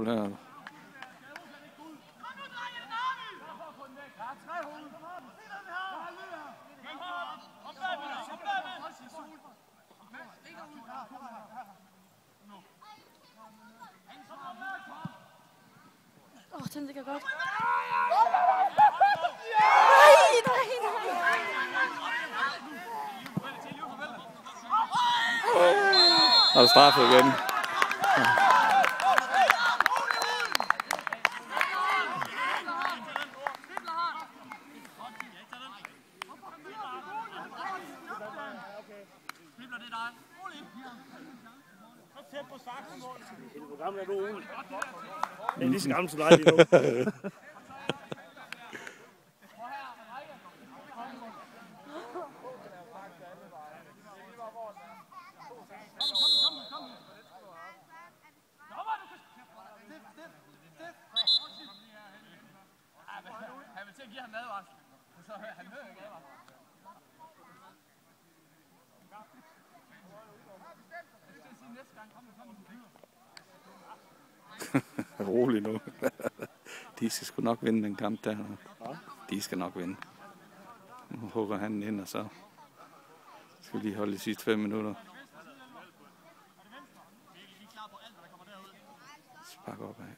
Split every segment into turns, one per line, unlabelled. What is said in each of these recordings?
mål her.
Den ligger godt.
Og straffet igen.
Hvor gammel er du, Ole? Jeg er lige så gammel som dig lige nu.
Han vil til at give ham advarsel, så han hører ikke advarsel.
Rolig nu. De skal sgu nok vinde den kamp der. De skal nok vinde. Nu hugger han ind, og så skal vi lige holde de sidste 5 minutter. Spark op af.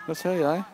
Hvad sagde jeg?